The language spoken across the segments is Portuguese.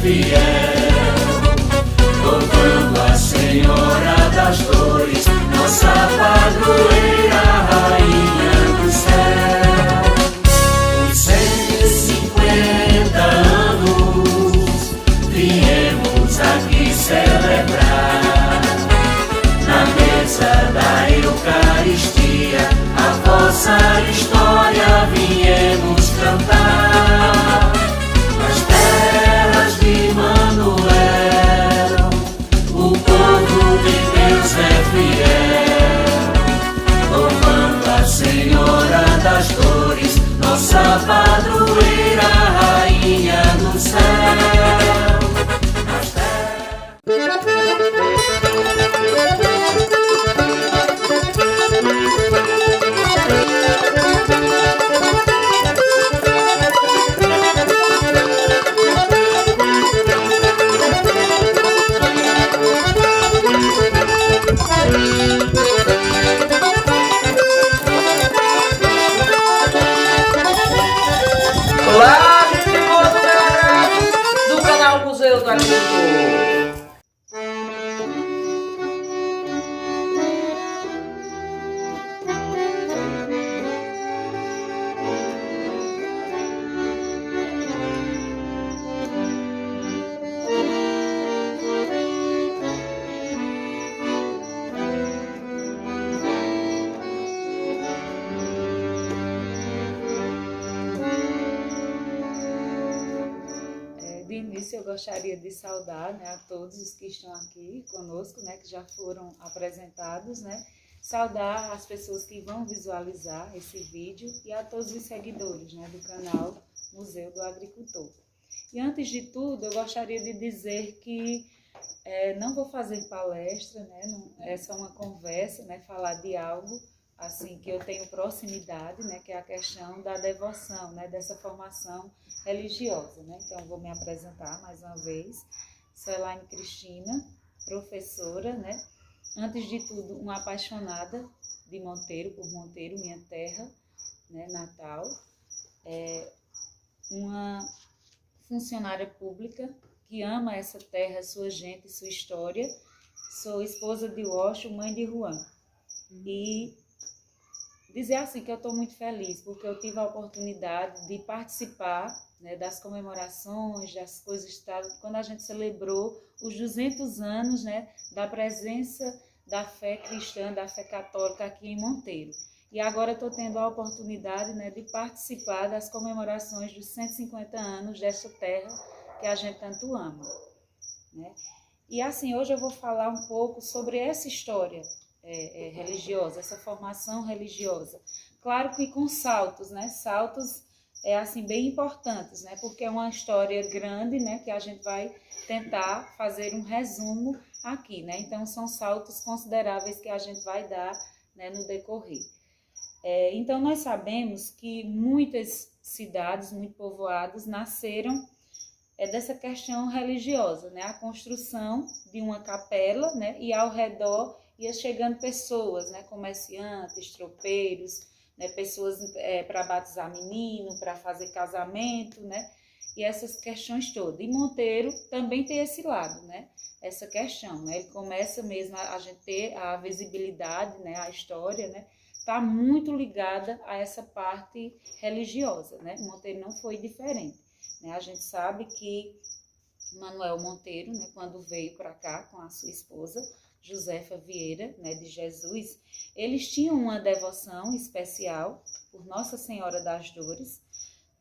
fiel, louvando a Senhora das Dores, nossa padroeira, Rainha do céu. Os 150 anos viemos aqui celebrar, na mesa da Eucaristia, a vossa história viemos cantar. Nas terras de Manuel, o povo de Deus é fiel, louvando a Senhora das Dores, nossa padroeira, Rainha do céu. Nas Olá, gente boa do canal Museu do Agricultor. De início, eu gostaria de saudar, né, a todos os que estão aqui conosco, né, que já foram apresentados, né, saudar as pessoas que vão visualizar esse vídeo e a todos os seguidores, né, do canal Museu do Agricultor. E antes de tudo, eu gostaria de dizer que não vou fazer palestra, né, é só uma conversa, né, falar de algo assim que eu tenho proximidade, né, que é a questão da devoção, né, dessa formação religiosa, né. Então vou me apresentar mais uma vez. Sou Elaine Cristina, professora, né. Antes de tudo, uma apaixonada de Monteiro, por Monteiro, minha terra, né, natal. Uma funcionária pública que ama essa terra, sua gente, sua história. Sou esposa de Osho, mãe de Juan. E dizer assim que eu estou muito feliz, porque eu tive a oportunidade de participar, né, das comemorações, das coisas, quando a gente celebrou os 200 anos, né, da presença da fé cristã, da fé católica aqui em Monteiro. E agora estou tendo a oportunidade, né, de participar das comemorações dos 150 anos desta terra que a gente tanto ama, né? E assim, hoje eu vou falar um pouco sobre essa história religiosa, essa formação religiosa. Claro que com saltos, né? Saltos assim bem importantes, né? Porque é uma história grande, né? Que a gente vai tentar fazer um resumo aqui, né? Então são saltos consideráveis que a gente vai dar, né, no decorrer. Então nós sabemos que muitas cidades, muito povoados, nasceram dessa questão religiosa, né? A construção de uma capela, né? E ao redor ia chegando pessoas, né? Comerciantes, tropeiros, né? Pessoas para batizar menino, para fazer casamento, né? E essas questões todas. E Monteiro também tem esse lado, né? Essa questão, né? Ele começa mesmo a gente ter a visibilidade, né? A história, né? Está muito ligada a essa parte religiosa, né? Monteiro não foi diferente, né? A gente sabe que Manuel Monteiro, né, quando veio para cá com a sua esposa, Josefa Vieira, né, de Jesus, eles tinham uma devoção especial por Nossa Senhora das Dores,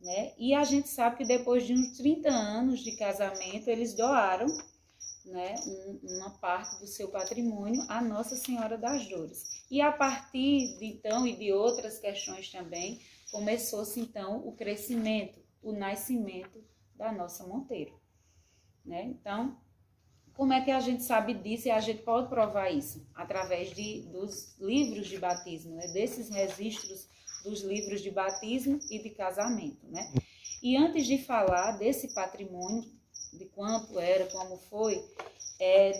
né? E a gente sabe que depois de uns 30 anos de casamento, eles doaram, né, uma parte do seu patrimônio à Nossa Senhora das Dores. E a partir de então e de outras questões também, começou-se então o crescimento, o nascimento da nossa Monteiro, né? Então, como é que a gente sabe disso e a gente pode provar isso? Através dos livros de batismo, né? Desses registros dos livros de batismo e de casamento, né? E antes de falar desse patrimônio, de quanto era, como foi,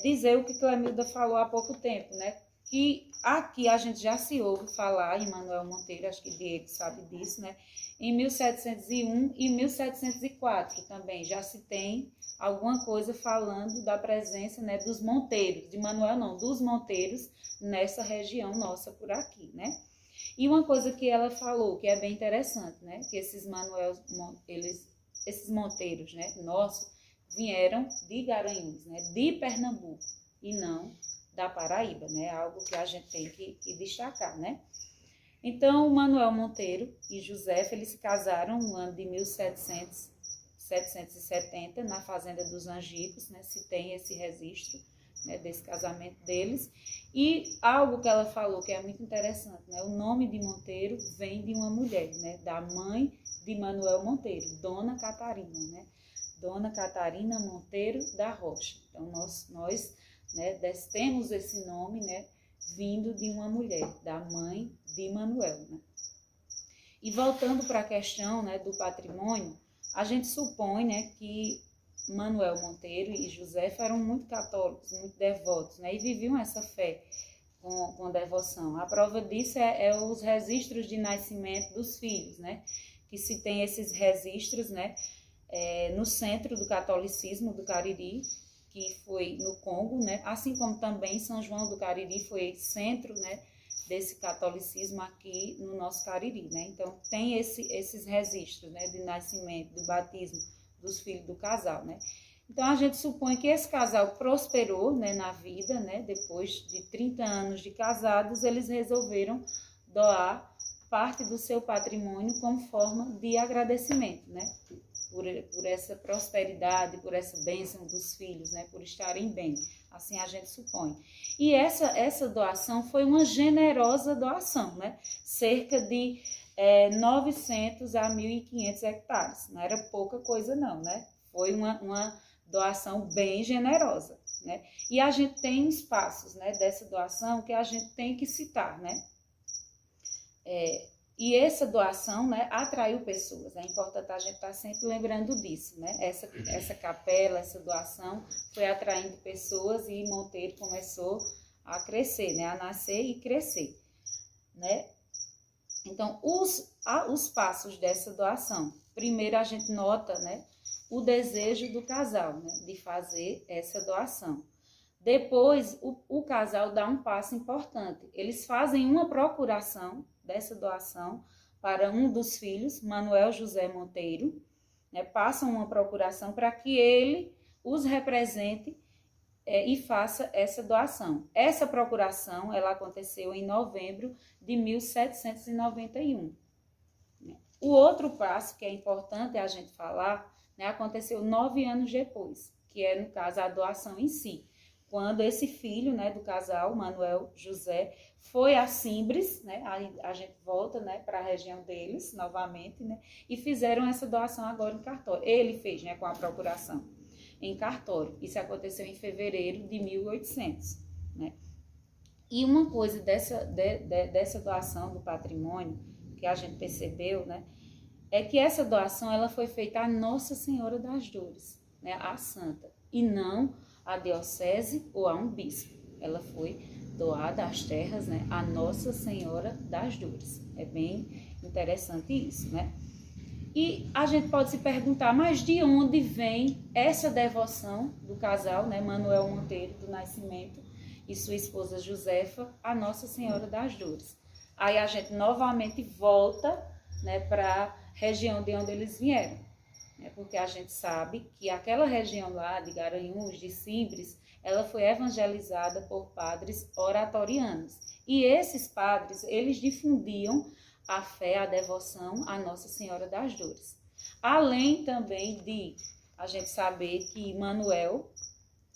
dizer o que Clemilda falou há pouco tempo, né? Que aqui a gente já se ouve falar em Manuel Monteiro, acho que Diego sabe disso, né? Em 1701 e 1704 também já se tem alguma coisa falando da presença, né, dos monteiros, de Manuel não, dos monteiros nessa região nossa por aqui, né? E uma coisa que ela falou, que é bem interessante, né, que esses esses monteiros, né, nossos, vieram de Garanhuns, né, de Pernambuco, e não da Paraíba, né, algo que a gente tem que destacar, né? Então, Manuel Monteiro e Josefa, eles se casaram no ano de 1770, na fazenda dos Angicos, né, se tem esse registro, né, desse casamento deles. E algo que ela falou que é muito interessante, né, o nome de Monteiro vem de uma mulher, né, da mãe de Manuel Monteiro, Dona Catarina, né, Dona Catarina Monteiro da Rocha. Então, nós né, temos esse nome, né, vindo de uma mulher, da mãe de Manuel, né? E voltando para a questão, né, do patrimônio, a gente supõe, né, que Manuel Monteiro e Josefa eram muito católicos, muito devotos, né, e viviam essa fé com devoção. A prova disso é os registros de nascimento dos filhos, né, que se tem esses registros, né, no centro do catolicismo do Cariri, que foi no Congo, né, assim como também São João do Cariri foi centro, né, desse catolicismo aqui no nosso Cariri, né? Então tem esses registros, né, de nascimento, do batismo dos filhos do casal, né? Então a gente supõe que esse casal prosperou, né, na vida, né? Depois de 30 anos de casados, eles resolveram doar parte do seu patrimônio como forma de agradecimento, né? Por essa prosperidade, por essa bênção dos filhos, né? Por estarem bem, assim a gente supõe. E essa doação foi uma generosa doação, né? Cerca de 900 a 1.500 hectares, não era pouca coisa não, né? Foi uma doação bem generosa, né? E a gente tem espaços, né, dessa doação que a gente tem que citar, né? E essa doação, né, atraiu pessoas. É importante a gente estar sempre lembrando disso, né? Essa capela, essa doação foi atraindo pessoas e Monteiro começou a crescer, né? A nascer e crescer, né? Então, os passos dessa doação. Primeiro, a gente nota, né, o desejo do casal, né, de fazer essa doação. Depois, o casal dá um passo importante. Eles fazem uma procuração dessa doação para um dos filhos, Manuel José Monteiro, né, passam uma procuração para que ele os represente e faça essa doação. Essa procuração, ela aconteceu em novembro de 1791. O outro passo que é importante a gente falar, né, aconteceu 9 anos depois, que é, no caso, a doação em si. Quando esse filho, né, do casal, Manuel José, foi a Simbres, né, a gente volta, né, para a região deles novamente, né, e fizeram essa doação agora em cartório. Ele fez, né, com a procuração em cartório. Isso aconteceu em fevereiro de 1800, né. E uma coisa dessa doação do patrimônio que a gente percebeu, né, é que essa doação ela foi feita à Nossa Senhora das Dores, né, à Santa, e não à diocese ou a um bispo. Ela foi doada às terras, né, à Nossa Senhora das Dores. É bem interessante isso, né? E a gente pode se perguntar, mas de onde vem essa devoção do casal, né, Manuel Monteiro do Nascimento e sua esposa Josefa, à Nossa Senhora das Dores? Aí a gente novamente volta, né, para a região de onde eles vieram, né, porque a gente sabe que aquela região lá de Garanhuns, de Simbres, ela foi evangelizada por padres oratorianos. E esses padres, eles difundiam a fé, a devoção à Nossa Senhora das Dores. Além também de a gente saber que Manuel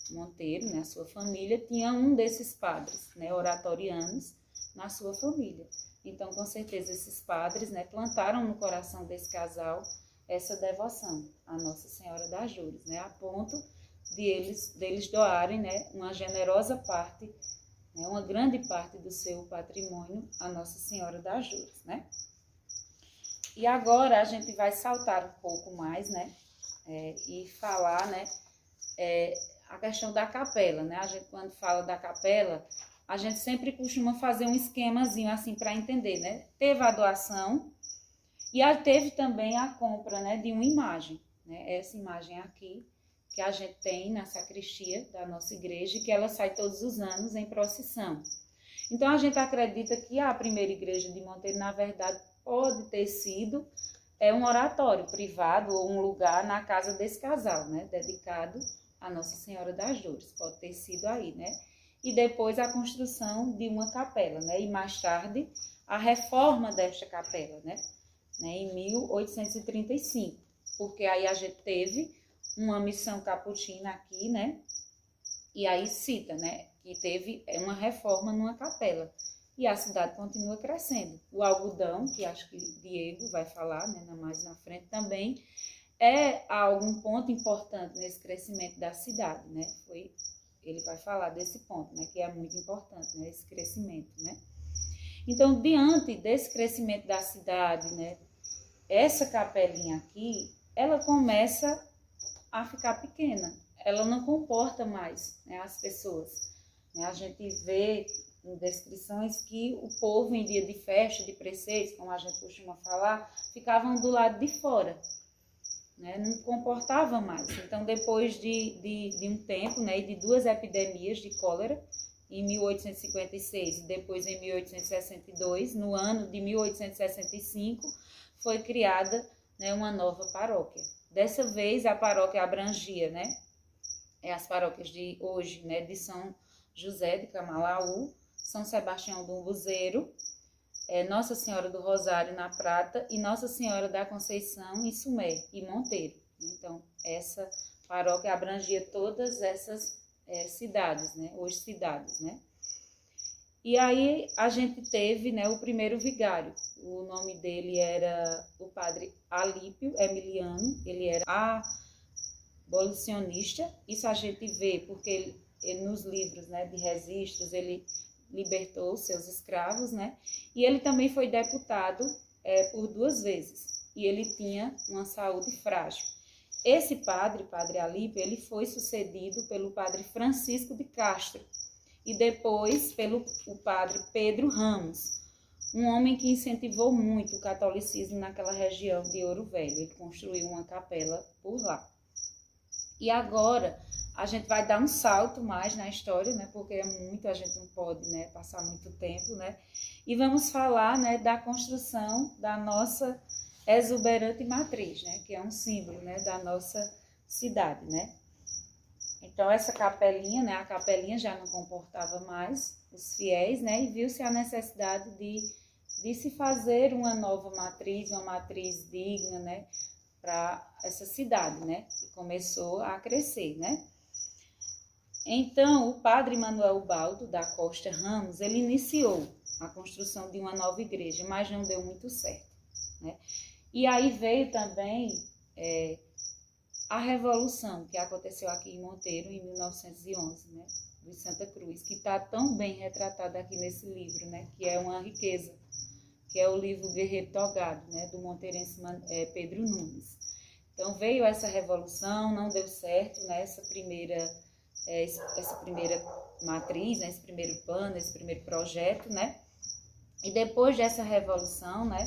Monteiro, né, a sua família, tinha um desses padres, né, oratorianos na sua família. Então, com certeza, esses padres, né, plantaram no coração desse casal essa devoção à Nossa Senhora das Dores, né, a ponto deles doarem, né, uma generosa parte, né, uma grande parte do seu patrimônio à Nossa Senhora das Dores, né. E agora a gente vai saltar um pouco mais, né, e falar, né, a questão da capela, né. A gente, quando fala da capela, a gente sempre costuma fazer um esquemazinho assim para entender, né. Teve a doação E teve também a compra, né, de uma imagem, né, essa imagem aqui, que a gente tem na sacristia da nossa igreja, que ela sai todos os anos em procissão. Então, a gente acredita que a primeira igreja de Monteiro, na verdade, pode ter sido um oratório privado ou um lugar na casa desse casal, né, dedicado a Nossa Senhora das Dores. Pode ter sido aí, né? E depois a construção de uma capela, né? E mais tarde, a reforma desta capela, né? Em 1835. Porque aí a gente teve uma missão capuchinha aqui, né? E aí cita, né? Que teve uma reforma numa capela. E a cidade continua crescendo. O algodão, que acho que Diego vai falar, né, mais na frente também, é algum ponto importante nesse crescimento da cidade, né? Ele vai falar desse ponto, né, que é muito importante, né, esse crescimento, né? Então, diante desse crescimento da cidade, né, essa capelinha aqui, ela começa a ficar pequena. Ela não comporta mais, né, as pessoas. Né? A gente vê em descrições que o povo, em dia de festa, de preceitos, como a gente costuma falar, ficavam do lado de fora. Né? Não comportava mais. Então, depois de um tempo, né, e de 2 epidemias de cólera, em 1856 e depois em 1862, no ano de 1865, foi criada, né, uma nova paróquia. Dessa vez, a paróquia abrangia, né, as paróquias de hoje, né, de São José de Camalaú, São Sebastião do Umbuzeiro, Nossa Senhora do Rosário na Prata e Nossa Senhora da Conceição em Sumé e Monteiro. Então, essa paróquia abrangia todas essas cidades, né? Hoje cidades, né? E aí a gente teve, né, o primeiro vigário. O nome dele era o padre Alípio Emiliano, ele era abolicionista. Isso a gente vê porque ele nos livros, né, de registros, ele libertou seus escravos, né? E ele também foi deputado por 2 vezes. E ele tinha uma saúde frágil. Esse padre Alípio, ele foi sucedido pelo padre Francisco de Castro e depois pelo o padre Pedro Ramos, um homem que incentivou muito o catolicismo naquela região de Ouro Velho. Ele construiu uma capela por lá. E agora a gente vai dar um salto mais na história, né? Porque a gente não pode, né, passar muito tempo, né? E vamos falar, né, da construção da nossa exuberante matriz, né? Que é um símbolo, né, da nossa cidade, né? Então essa capelinha, né? A capelinha já não comportava mais os fiéis, né? E viu-se a necessidade de se fazer uma nova matriz, uma matriz digna, né? Para essa cidade, né? Que começou a crescer, né? Então, o padre Manuel Baldo da Costa Ramos, ele iniciou a construção de uma nova igreja, mas não deu muito certo, né? E aí veio também a Revolução, que aconteceu aqui em Monteiro em 1911, né? De Santa Cruz, que está tão bem retratada aqui nesse livro, né? Que é uma riqueza, que é o livro Guerreiro Togado, né? Do monteirense Pedro Nunes. Então, veio essa revolução, não deu certo, né? Essa primeira matriz, né, esse primeiro plano, esse primeiro projeto, né? E depois dessa revolução, né,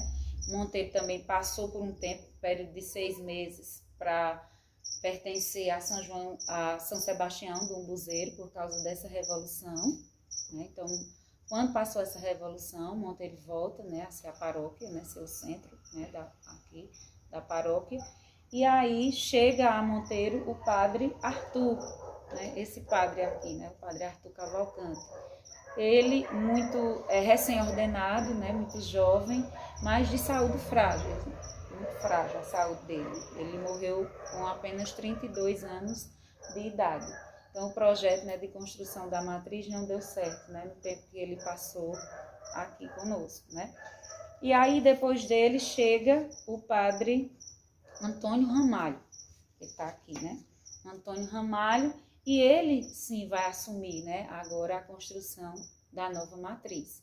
Monteiro também passou por um tempo, período de 6 meses, para pertencer a São Sebastião do Umbuzeiro por causa dessa revolução, né? Então, quando passou essa revolução, Monteiro volta, né, a ser a paróquia, né, ser o centro, né, aqui da paróquia. E aí chega a Monteiro o padre Arthur, né, esse padre aqui, né, o padre Arthur Cavalcante. Ele muito recém-ordenado, né, muito jovem, mas de saúde frágil, muito frágil a saúde dele. Ele morreu com apenas 32 anos de idade. Então, o projeto, né, de construção da matriz não deu certo, né, no tempo que ele passou aqui conosco, né. E aí, depois dele, chega o padre Antônio Ramalho, que está aqui, né, Antônio Ramalho, e ele, sim, vai assumir, né, agora a construção da nova matriz.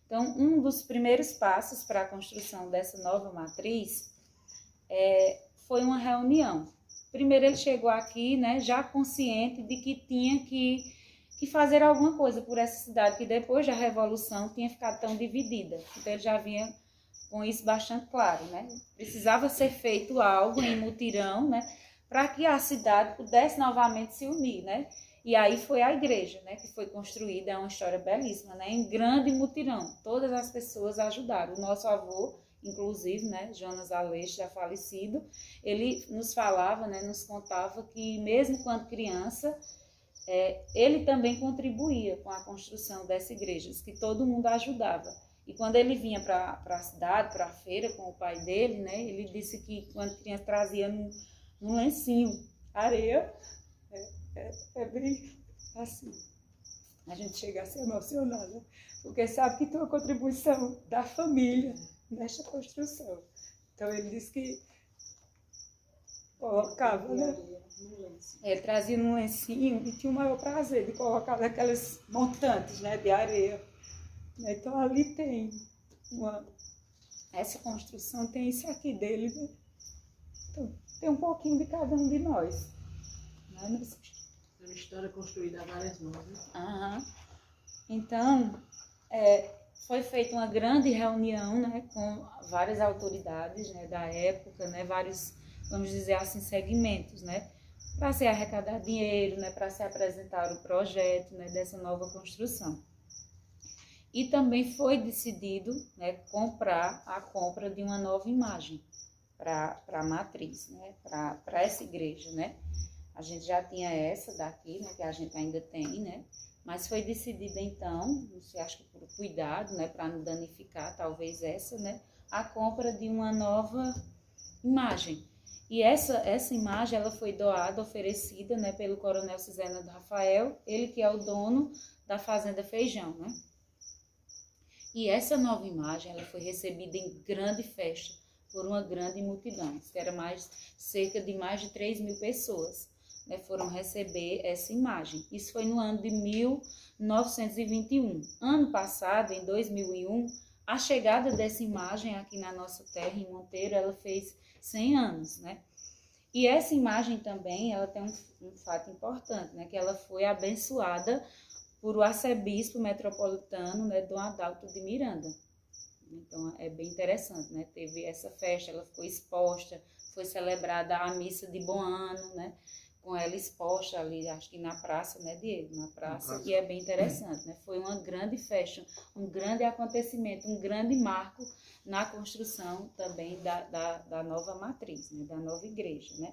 Então, um dos primeiros passos para a construção dessa nova matriz foi uma reunião. Primeiro ele chegou aqui, né, já consciente de que tinha que fazer alguma coisa por essa cidade, que depois da Revolução tinha ficado tão dividida. Então ele já vinha com isso bastante claro, né? Precisava ser feito algo em mutirão, né? Para que a cidade pudesse novamente se unir, né? E aí foi a igreja, né? Que foi construída, é uma história belíssima, né? Em grande mutirão, todas as pessoas ajudaram. O nosso avô, inclusive, né? Jonas Aleixo, já falecido, ele nos falava, né? Nos contava que mesmo quando criança, ele também contribuía com a construção dessa igreja, que todo mundo ajudava. E quando ele vinha para a cidade, para a feira com o pai dele, né? Ele disse que quando criança trazia num lencinho areia, é bem assim. A gente chega a se emocionar, né? Porque sabe que tem uma contribuição da família nesta construção. Então ele disse que colocava, né? Ele trazia num lencinho e tinha o maior prazer de colocar naquelas montantes, né, de areia. Então ali tem essa construção, tem isso aqui dele, né? Então, tem um pouquinho de cada um de nós. Né? É uma história construída a várias mãos, né? Uhum. Então, foi feita uma grande reunião, né, com várias autoridades, né, da época, né, vários, vamos dizer assim, segmentos, né, para se arrecadar dinheiro, né, para se apresentar o projeto, né, dessa nova construção. E também foi decidido, né, a compra de uma nova imagem para a matriz, né, para essa igreja, né. A gente já tinha essa daqui, né, que a gente ainda tem, né, mas foi decidida então, não sei, acho que por cuidado, né, para não danificar talvez essa, né, a compra de uma nova imagem. E essa imagem ela foi doada, oferecida, né, pelo coronel Cisena Rafael, ele que é o dono da Fazenda Feijão, né. E essa nova imagem ela foi recebida em grande festa por uma grande multidão, que era cerca de mais de 3.000 pessoas, né, foram receber essa imagem. Isso foi no ano de 1921. Ano passado, em 2001, a chegada dessa imagem aqui na nossa terra, em Monteiro, ela fez 100 anos, né? E essa imagem também, ela tem um fato importante, né? Que ela foi abençoada por o arcebispo metropolitano, né, Dom Adalto de Miranda. Então, é bem interessante, né? Teve essa festa, ela ficou exposta, foi celebrada a missa de Bom Ano, né? Com ela exposta ali, acho que na praça, né, Diego? Na praça, e é bem interessante, né? Foi uma grande festa, um grande acontecimento, um grande marco na construção também da nova matriz, né? Da nova igreja, né?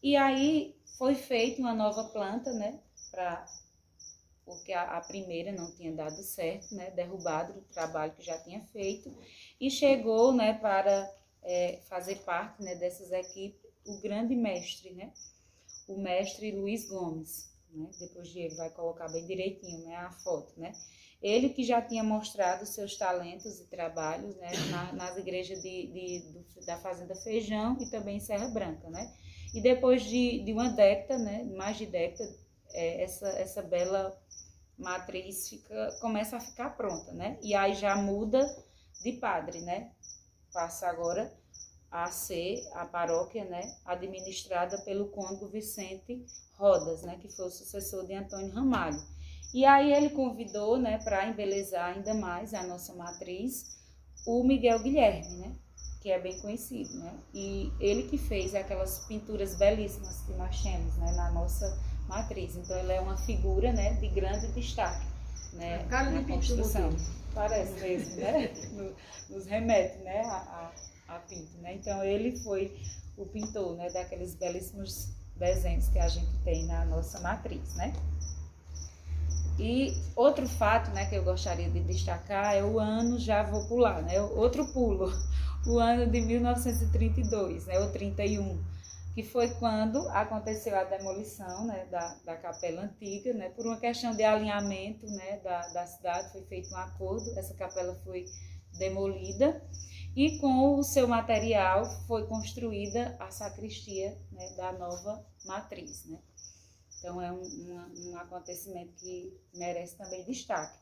E aí foi feita uma nova planta, né? Porque a primeira não tinha dado certo, né? Derrubado o trabalho que já tinha feito, e chegou, né, para fazer parte, né, dessas equipes, o grande mestre, né? O mestre Luiz Gomes, né? Depois Diego vai colocar bem direitinho, né, a foto, né? Ele que já tinha mostrado seus talentos e trabalhos, né, nas igrejas da Fazenda Feijão e também em Serra Branca, né? E depois de uma década, né, mais de década, essa bela matriz começa a ficar pronta, né? E aí já muda de padre, né? Passa agora a ser a paróquia, né, administrada pelo cônego Vicente Rodas, né, que foi o sucessor de Antônio Ramalho. E aí ele convidou, né, para embelezar ainda mais a nossa matriz, o Miguel Guilherme, né, que é bem conhecido, né, e ele que fez aquelas pinturas belíssimas que nós temos, né, na nossa matriz. Então ele é uma figura, né, de grande destaque, né, na construção. Parece mesmo, né, nos remete, né, a pinto, né? Então ele foi o pintor, né, daqueles belíssimos desenhos que a gente tem na nossa matriz, né? E outro fato, né, que eu gostaria de destacar é o ano, já vou pular, né? Outro pulo, o ano de 1932, né, ou 31, que foi quando aconteceu a demolição, né, da capela antiga, né, por uma questão de alinhamento, né, da cidade, foi feito um acordo, essa capela foi demolida, e com o seu material foi construída a sacristia, né, da nova matriz, né? Então é um acontecimento que merece também destaque.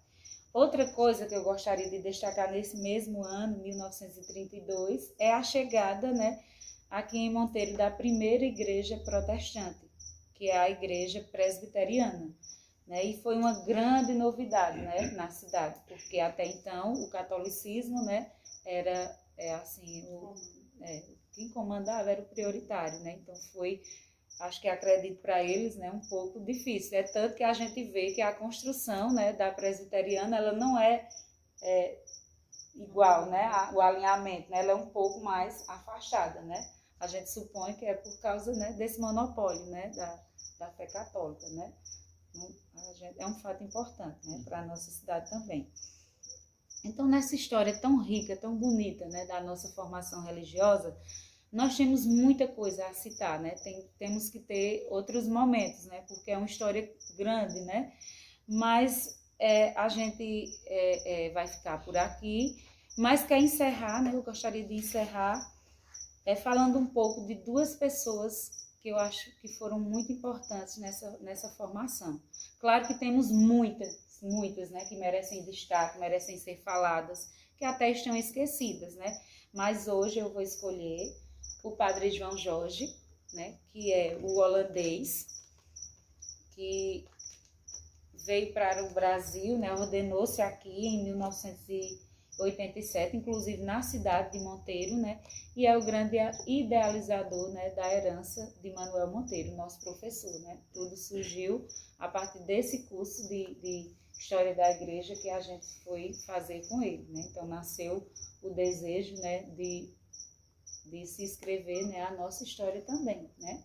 Outra coisa que eu gostaria de destacar nesse mesmo ano, 1932, é a chegada, né, aqui em Monteiro da primeira igreja protestante, que é a igreja presbiteriana, né? E foi uma grande novidade, né, na cidade, porque até então o catolicismo, né, era quem comandava era o prioritário, né? Então acho que acredito para eles, né, um pouco difícil. É tanto que a gente vê que a construção, né, da presbiteriana, ela não é igual, né, o alinhamento, né, ela é um pouco mais afastada, né? A gente supõe que é por causa, né, desse monopólio, né, da fé católica, né? É um fato importante, né, para a nossa cidade também. Então, nessa história tão rica, tão bonita, né, da nossa formação religiosa, nós temos muita coisa a citar, né? Temos que ter outros momentos, né? Porque é uma história grande, né? Mas a gente vai ficar por aqui. Mas quer encerrar, né? Eu gostaria de encerrar falando um pouco de duas pessoas que eu acho que foram muito importantes nessa formação. Claro que temos muitas, né? Que merecem destaque, merecem ser faladas, que até estão esquecidas, né? Mas hoje eu vou escolher o padre João Jorge, né, que é o holandês, que veio para o Brasil, né, ordenou-se aqui em 1987, inclusive na cidade de Monteiro, né, e é o grande idealizador, né, da herança de Manuel Monteiro, nosso professor, né. Tudo surgiu a partir desse curso de História da Igreja que a gente foi fazer com ele, né. Então nasceu o desejo, né, de se escrever, né, a nossa história também, né?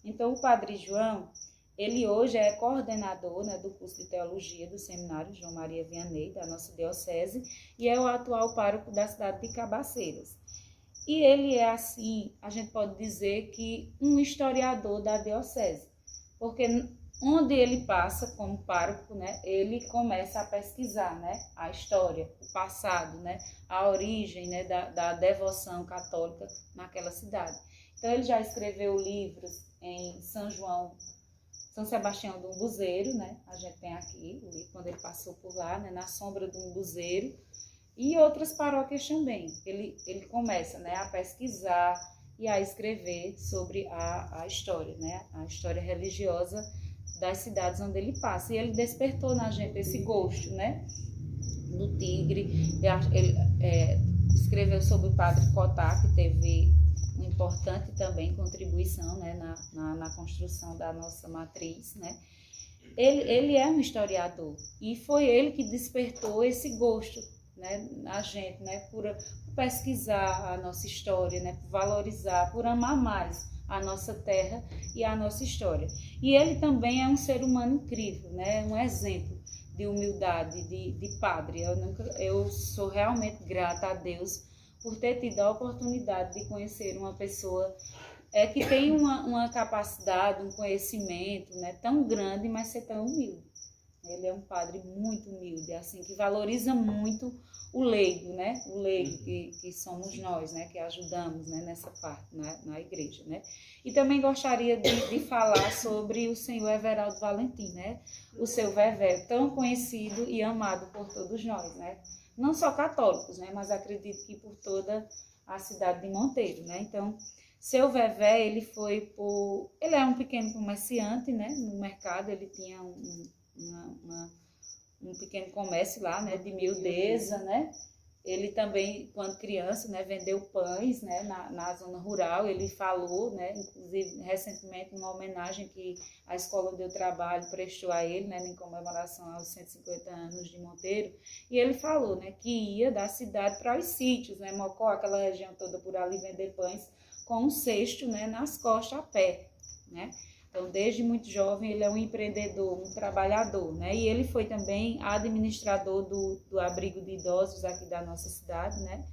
Então, o Padre João, ele hoje é coordenador, né, do curso de Teologia do Seminário João Maria Vianney, da nossa diocese, e é o atual pároco da cidade de Cabaceiras. E ele é, assim, a gente pode dizer que um historiador da diocese, porque onde ele passa como pároco, né, ele começa a pesquisar, né, a história, o passado, né, a origem, né, da devoção católica naquela cidade. Então ele já escreveu livros em São Sebastião do Umbuzeiro, né, a gente tem aqui o livro quando ele passou por lá, né, na sombra do Umbuzeiro, e outras paróquias também. Ele começa, né, a pesquisar e a escrever sobre a história, né, a história religiosa das cidades onde ele passa. E ele despertou na gente esse gosto, né, do Tigre. Ele escreveu sobre o Padre Cotá, que teve uma importante também contribuição, né, na construção da nossa matriz, né. Ele é um historiador e foi ele que despertou esse gosto, né, na gente, né, por pesquisar a nossa história, né, por valorizar, por amar mais a nossa terra e a nossa história. E ele também é um ser humano incrível, né? Um exemplo de humildade, de padre. Eu sou realmente grata a Deus por ter tido a oportunidade de conhecer uma pessoa que tem uma capacidade, um conhecimento, né, tão grande, mas ser tão humilde. Ele é um padre muito humilde, assim, que valoriza muito o leigo, né? O leigo que somos nós, né? Que ajudamos, né, nessa parte, na igreja, né? E também gostaria de falar sobre o senhor Everaldo Valentim, né? O seu Vevé, tão conhecido e amado por todos nós, né? Não só católicos, né? Mas acredito que por toda a cidade de Monteiro, né? Então, seu Vevé, ele é um pequeno comerciante, né? No mercado, ele tinha um pequeno comércio lá, né, de miudeza, né? Ele também, quando criança, né, vendeu pães, né, na zona rural. Ele falou, né, inclusive recentemente, numa homenagem que a escola onde eu trabalho prestou a ele, né, em comemoração aos 150 anos de Monteiro, e ele falou, né, que ia da cidade para os sítios, né, Mocó, aquela região toda por ali, vender pães com um cesto, né, nas costas a pé, né? Então, desde muito jovem, ele é um empreendedor, um trabalhador, né? E ele foi também administrador do abrigo de idosos aqui da nossa cidade, né?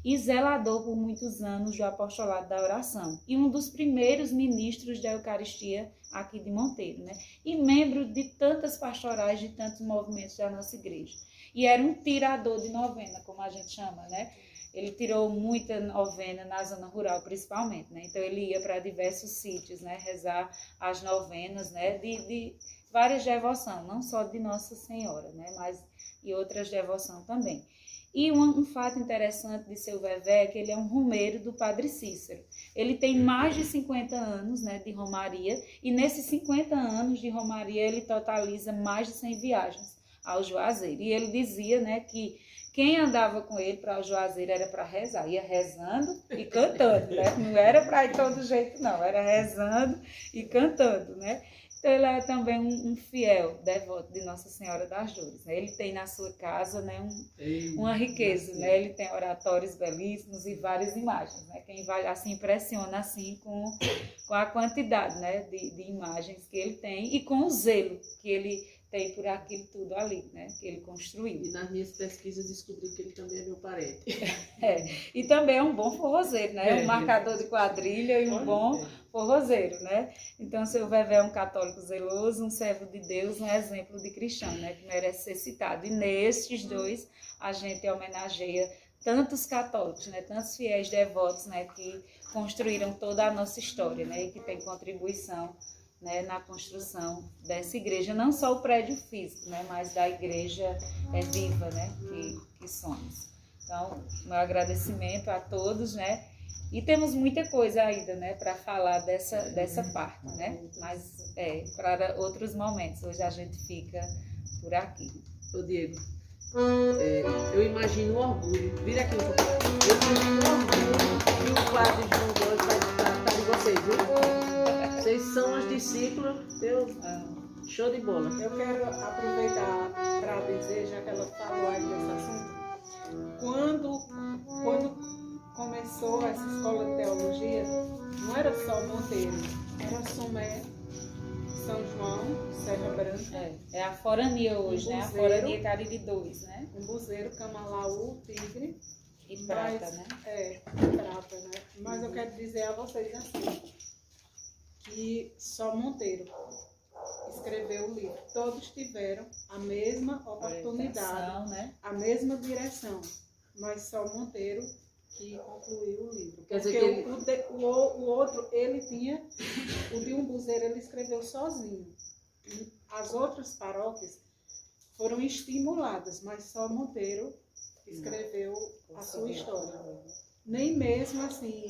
E zelador por muitos anos do apostolado da oração. E um dos primeiros ministros da Eucaristia aqui de Monteiro, né? E membro de tantas pastorais, de tantos movimentos da nossa igreja. E era um tirador de novena, como a gente chama, né? Ele tirou muita novena na zona rural, principalmente, né? Então, ele ia para diversos sítios, né? Rezar as novenas, né? De várias devoções, não só de Nossa Senhora, né? Mas e outras devoções também. E um fato interessante de seu Vevé é que ele é um romeiro do Padre Cícero. Ele tem mais de 50 anos, né, de romaria, e nesses 50 anos de romaria ele totaliza mais de 100 viagens ao Juazeiro. E ele dizia, né, que Quem andava com ele para o Juazeiro era para rezar, ia rezando e cantando, né? Não era para ir todo jeito, não, era rezando e cantando, né? Então, ele é também um fiel devoto de Nossa Senhora das Dores, né? Ele tem na sua casa, né, uma riqueza, né? Ele tem oratórios belíssimos e várias imagens, né? Quem vai assim impressiona assim com a quantidade, né, de imagens que ele tem e com o zelo que ele tem por aquilo tudo ali, né, que ele construiu. E nas minhas pesquisas descobri que ele também é meu parente. E também é um bom forrozeiro, né? Um marcador de quadrilha e um bom forrozeiro, né? Então, seu Vevé é um católico zeloso, um servo de Deus, um exemplo de cristão, né? Que merece ser citado. E nestes dois, a gente homenageia tantos católicos, né? Tantos fiéis devotos, né? Que construíram toda a nossa história, né? E que tem contribuição, né, na construção dessa igreja, não só o prédio físico, né, mas da igreja viva, né, que somos. Então, meu agradecimento a todos, né, e temos muita coisa ainda, né, para falar dessa parte, né, mas para outros momentos. Hoje a gente fica por aqui. Ô Diego, eu imagino o orgulho. Vira aqui um pouquinho. Eu imagino o orgulho que o padre João de hoje vai estar de vocês, viu? Vocês são os discípulos, show de bola. Eu quero aproveitar para dizer, já que ela falou aí desse assunto, quando começou essa escola de teologia, não era só Monteiro, era Sumé, São João, Serra Branca. É a forania hoje, né? A forania Cariri 2, né? Umbuzeiro, Camalaú, Tigre. E Prata, né? Prata, né? Mas eu quero dizer a vocês assim, que só Monteiro escreveu o livro. Todos tiveram a mesma oportunidade, né? a mesma direção, mas só Monteiro que concluiu o livro. Quer dizer Porque o outro, ele tinha, o de Umbuzeiro ele escreveu sozinho. As outras paróquias foram estimuladas, mas só Monteiro escreveu a sua história. Nem mesmo assim,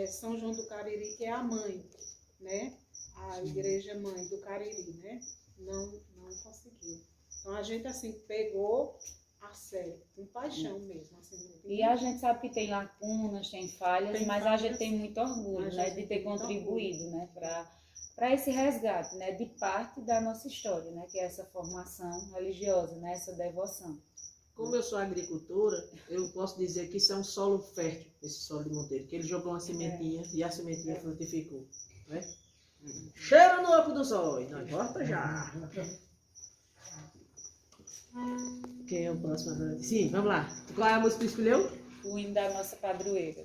São João do Cariri, que é a mãe, né? A igreja mãe do Cariri, né? Não conseguiu. Então a gente assim pegou a sério, com paixão mesmo. Assim, e a gente sabe que tem lacunas, tem falhas, mas a gente tem muito orgulho, né, de ter contribuído, né, para esse resgate, né, de parte da nossa história, né, que é essa formação religiosa, né, essa devoção. Como eu sou agricultora, eu posso dizer que isso é um solo fértil, esse solo de Monteiro, que ele jogou uma sementinha e a sementinha frutificou, né? Cheiro no oco dos olhos, não importa já. Quem é o próximo agora? Sim, vamos lá. Qual é a música que tu escolheu? O hino da nossa padroeira.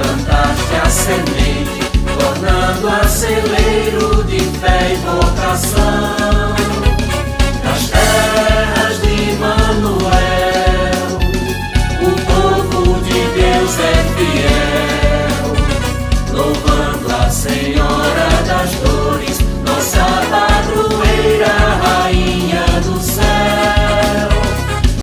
plantaste a semente, tornando a celeiro de fé e vocação.